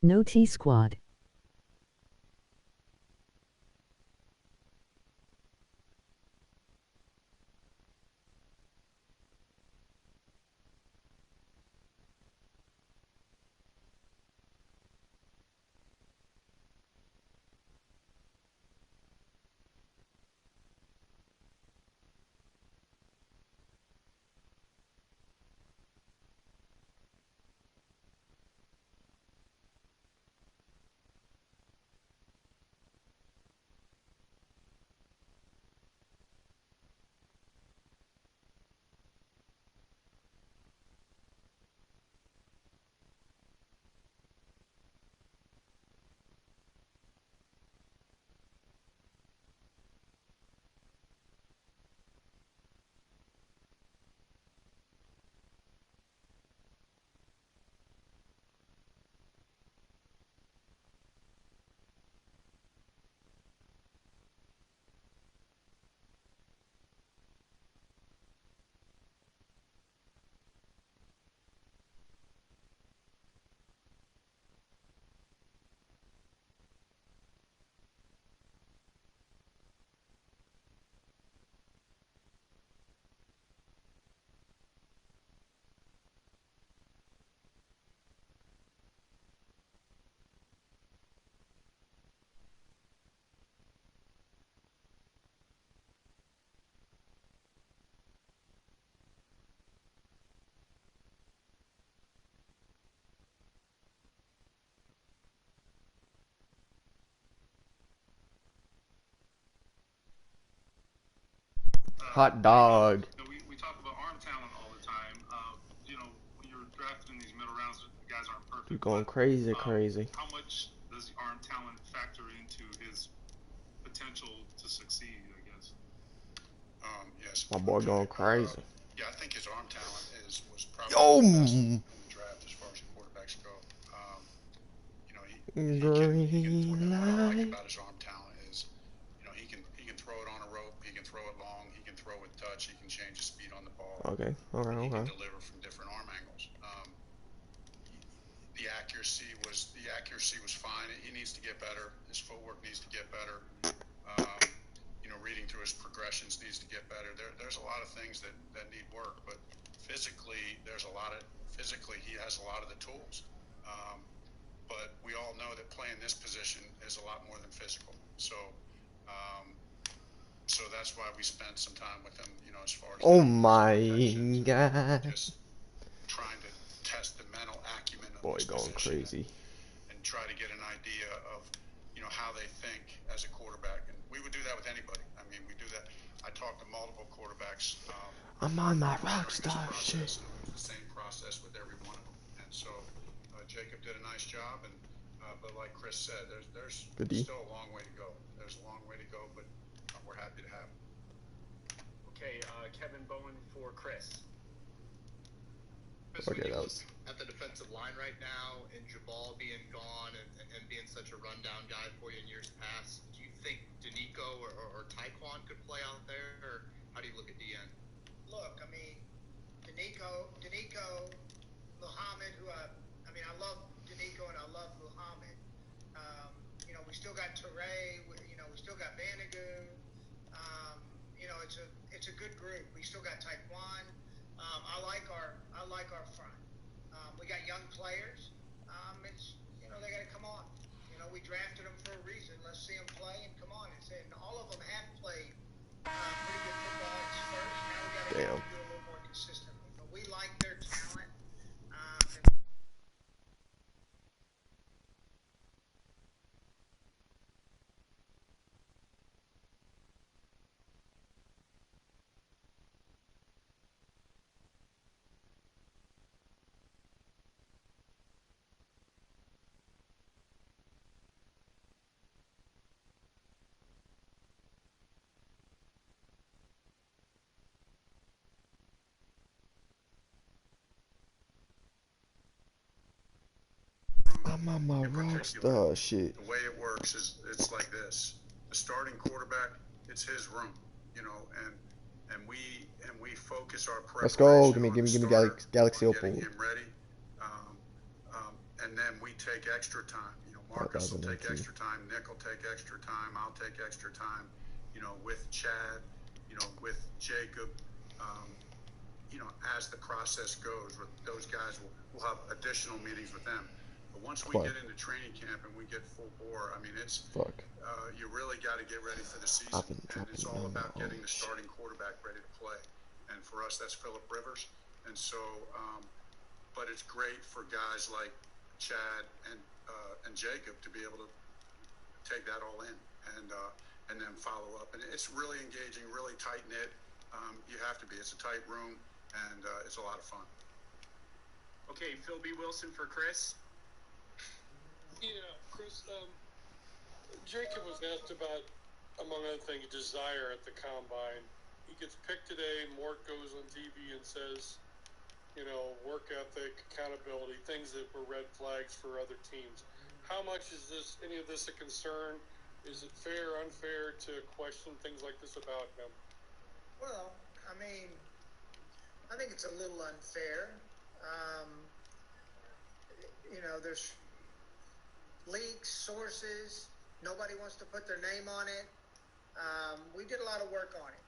No T-Squad. Hot dog. We talk about arm talent all the time. When you're drafting these middle rounds, guys aren't You perfect, going but crazy, crazy. how much does the arm talent factor into his potential to succeed? I guess. Yes, My boy going crazy. yeah, I think his arm talent was probably Yo, the best in the draft as far as quarterbacks go. He can green what I like light. about his arm talent is, he can throw it on a rope, he can throw it long, he can throw with touch, he can change his speed on the ball, Okay, okay, and he can okay. deliver from different arm angles. The accuracy was fine. He needs to get better. His footwork needs to get better. Um, reading through his progressions needs to get better. There's a lot of things that need work, but physically, physically he has a lot of the tools. Um, but we all know that playing this position is a lot more than physical. Um, so that's why we spent some time with him, as far as Oh numbers and my projections and god. just trying to test the mental acumen of Boy this going position crazy. and try to get an idea of, how they think as a quarterback. And we would do that with anybody. I mean, we do that. I talked to multiple quarterbacks I'm on my rock during this star shit. process, and it was the same process with every one of them. And so Jacob did a nice job, and but like Chris said, there's Good D. still a long way to go. There's a long way to go, but we're happy to have him. Okay, Kevin Bowen for Chris. Chris, Okay, when you that look was. at the defensive line right now and Jabal being gone and being such a rundown guy for you in years past, do you think Danico or Taekwon could play out there, or how do you look at DN? Look, I mean, Danico, Muhammad, I love Danico and I love Muhammad. We still got Teray, we still got Vanagu. It's a good group. We still got Taekwon. I like our front. We got young players. They got to come on. We drafted them for a reason. Let's see them play and come on. And all of them have played pretty good football at first. Now we got to get them Damn. to do a little more consistently. But we like their talent. I'm on my In rock particular, star shit. the way it works is it's like this: the starting quarterback, it's his room, and we focus our Let's go. preparation Give me, on give the me, give me starter, Galaxy on getting Opal. him ready. Um, um, and then we take extra time. You know, Marcus will take 2019. extra time, Nick will take extra time, I'll take extra time, you know, with Chad, you know, with Jacob, you know, as the process goes, with those guys, we'll have additional meetings with them. But once we Fuck. get into training camp and we get full bore, I mean, it's, Fuck. you really got to get ready for the season. I've been And it's dropping all them. about getting Oh, the starting quarterback ready to play. And for us, that's Phillip Rivers. And so, but it's great for guys like Chad and Jacob to be able to take that all in and then follow up. And it's really engaging, really tight knit. You have to be. It's a tight room, and it's a lot of fun. Okay, Phil B. Wilson for Chris. Yeah, Chris, Jacob was asked about, among other things, desire at the combine. He gets picked today, Mort goes on TV and says, you know, work ethic, accountability, things that were red flags for other teams. How much is any of this a concern? Is it fair, unfair to question things like this about him? Well, I mean, I think it's a little unfair. You know, there's leaks, sources. Nobody wants to put their name on it. We did a lot of work on it.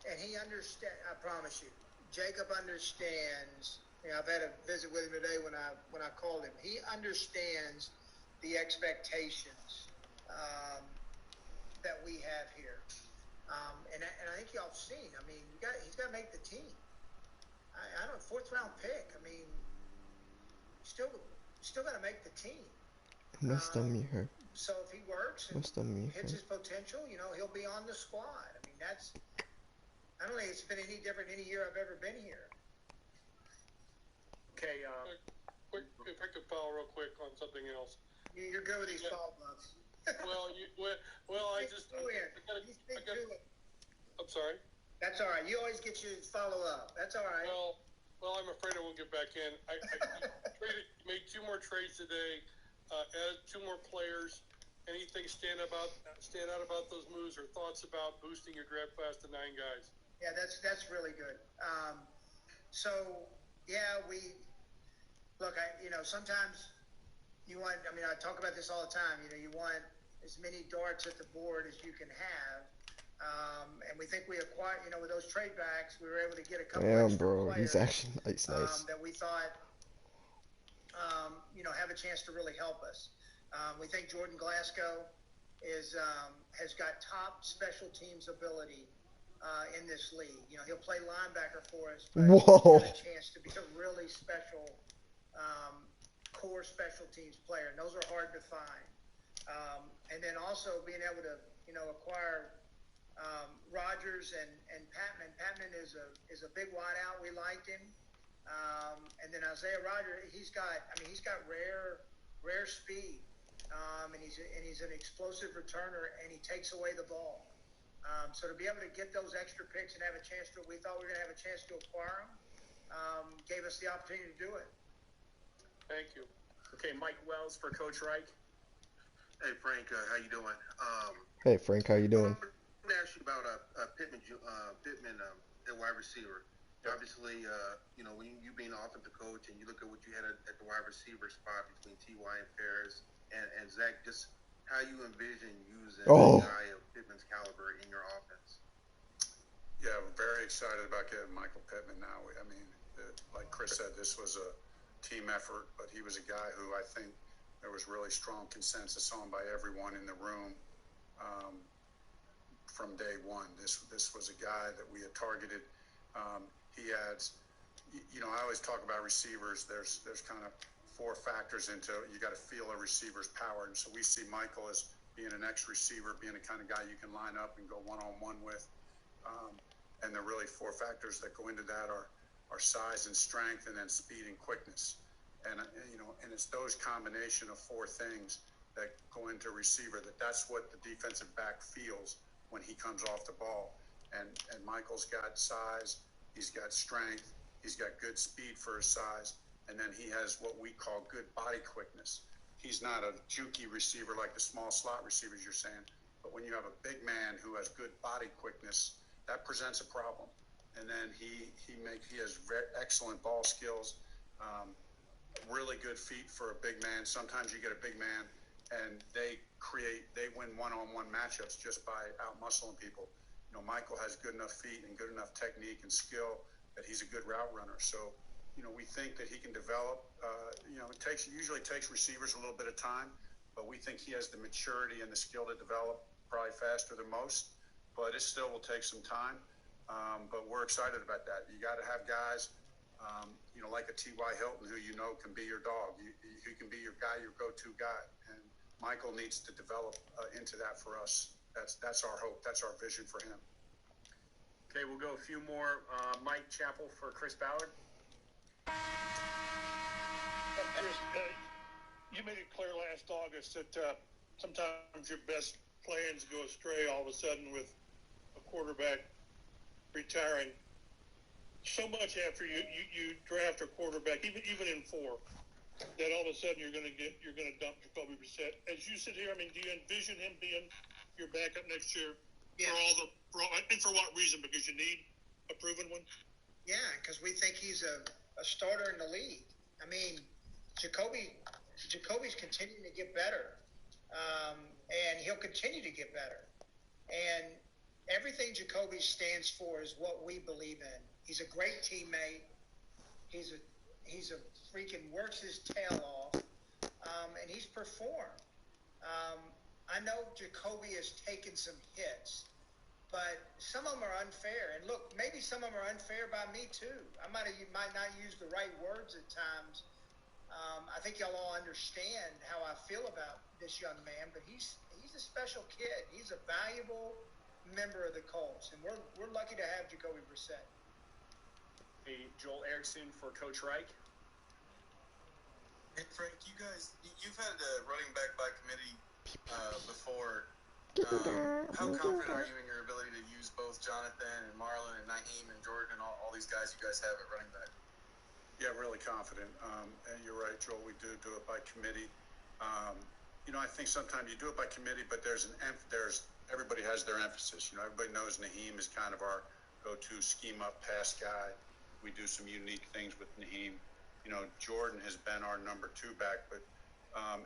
And he understands, I promise you, Jacob understands. You know, I've had a visit with him today when I called him. He understands the expectations that we have here. And I think y'all have seen. I mean, he's got to make the team. I don't know, 4th round pick. I mean, still got to make the team. Must have me here. So if he works and Must have me hits here. his potential, you know, he'll be on the squad. I mean, I don't think it's been any different any year I've ever been here. Okay, Quick, if I could follow real quick on something else. You're good with these follow-ups. I just, I'm sorry. That's all right. You always get your follow-up. That's all right. Well, I'm afraid I won't get back in. I made 2 more trades today, added 2 more players. Anything stand out about those moves or thoughts about boosting your draft class to 9 guys? Yeah, that's really good. Sometimes you want. I mean, I talk about this all the time. You know, you want as many darts at the board as you can have. And we think we acquired, you know, with those trade backs, we were able to get a couple Damn, extra bro. players He's actually nice. that we thought, you know, have a chance to really help us. We think Jordan Glasgow has got top special teams ability in this league. You know, he'll play linebacker for us, but Whoa. he's got a chance to be a really special core special teams player, and those are hard to find. And then also being able to, you know, acquire Rogers and Patman. Patman is a big wideout. We liked him. And then Isaiah Rogers, he's got rare speed. And he's an explosive returner, and he takes away the ball. So to be able to get those extra picks and have a chance to, we thought we were going to have a chance to acquire them, gave us the opportunity to do it. Thank you. Okay, Mike Wells for Coach Reich. Hey Frank, how you doing? Hey, Frank, how you doing? I want to ask you about Pittman at wide receiver. Obviously, you know, when you being an offensive coach and you look at what you had at the wide receiver spot between T.Y. and Ferris and Zach, just how you envision using a guy of Pittman's caliber in your offense. Yeah, we're very excited about getting Michael Pittman now. I mean, like Chris said, this was a team effort, but he was a guy who I think there was really strong consensus on by everyone in the room from day one. This was a guy that we had targeted. He adds, you know, I always talk about receivers. There's kind of 4 factors into it. You got to feel a receiver's power, and so we see Michael as being an ex-receiver, being the kind of guy you can line up and go one-on-one with. And the really 4 factors that go into that are size and strength, and then speed and quickness. And you know, and it's those combination of 4 things that go into receiver. That's what the defensive back feels when he comes off the ball. And Michael's got size, he's got strength, he's got good speed for his size, and then he has what we call good body quickness. He's not a jukey receiver like the small slot receivers you're saying, but when you have a big man who has good body quickness, that presents a problem. And then he has very excellent ball skills. really good feet for a big man. Sometimes you get a big man and they win one-on-one matchups just by out-muscling people. You know, Michael has good enough feet and good enough technique and skill that he's a good route runner. So, you know, we think that he can develop. You know, it usually takes receivers a little bit of time, but we think he has the maturity and the skill to develop probably faster than most. But it still will take some time. But we're excited about that. You got to have guys, you know, like a T.Y. Hilton, who you know can be your dog. He can be your guy, your go-to guy. And Michael needs to develop into that for us. That's our hope. That's our vision for him. Okay, we'll go a few more. Mike Chappell for Chris Ballard. Chris, you made it clear last August that sometimes your best plans go astray all of a sudden with a quarterback retiring. So much after you draft a quarterback, even in 4, that all of a sudden you're going to dump Jacoby Brissett. As you sit here, I mean, do you envision him being your backup next year? Yeah. And for what reason? Because you need a proven one. Yeah, because we think he's a starter in the league. I mean, Jacoby's continuing to get better, and he'll continue to get better. And everything Jacoby stands for is what we believe in. He's a great teammate. He's a freaking works his tail off, and he's performed. I know Jacoby has taken some hits, but some of them are unfair. And look, maybe some of them are unfair by me too. I might not use the right words at times. I think y'all all understand how I feel about this young man, but he's a special kid. He's a valuable member of the Colts, and we're lucky to have Jacoby Brissett. Hey, Joel Erickson for Coach Reich. Hey Frank, you've had a running back by committee before. How confident are you in your ability to use both Jonathan and Marlon and Naheem and Jordan and all these guys you guys have at running back? Yeah, really confident. And you're right, Joel. We do it by committee. You know, I think sometimes you do it by committee, but everybody has their emphasis. You know, everybody knows Naheem is kind of our go-to scheme-up pass guy. We do some unique things with Naheem. You know, Jordan has been our number 2 back, but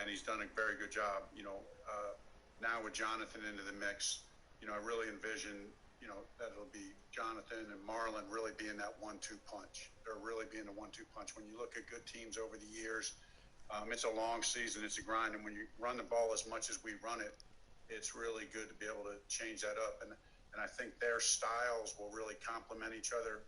and he's done a very good job. You know, now with Jonathan into the mix, you know, I really envision, you know, that it'll be Jonathan and Marlon really being that 1-2 punch. They're really being a 1-2 punch. When you look at good teams over the years, it's a long season, it's a grind, and when you run the ball as much as we run it, it's really good to be able to change that up. And I think their styles will really complement each other